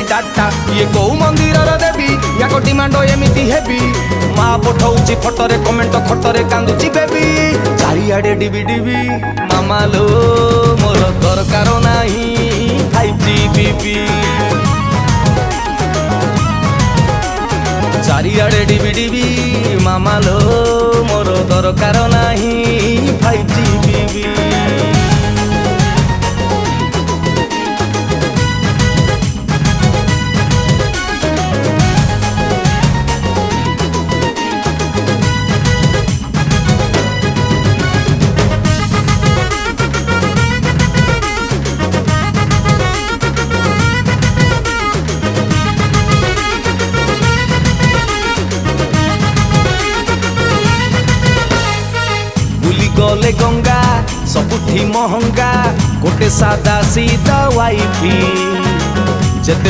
data ये कौ मंदिर देवी या डिमांड एमती हेबी माँ पठाऊची फटोरे कमेंट खटरे कांदुची बेबी चारिआडे डिबी डिबी मामा लो मोर दरकार नाही 5G बीबी चारिआडे डिबी डिबी मामा लो मोर दरकार नाही 5G बीबी गले गंगा सबुठी महंगा गोटे सादा सीधा वाइफी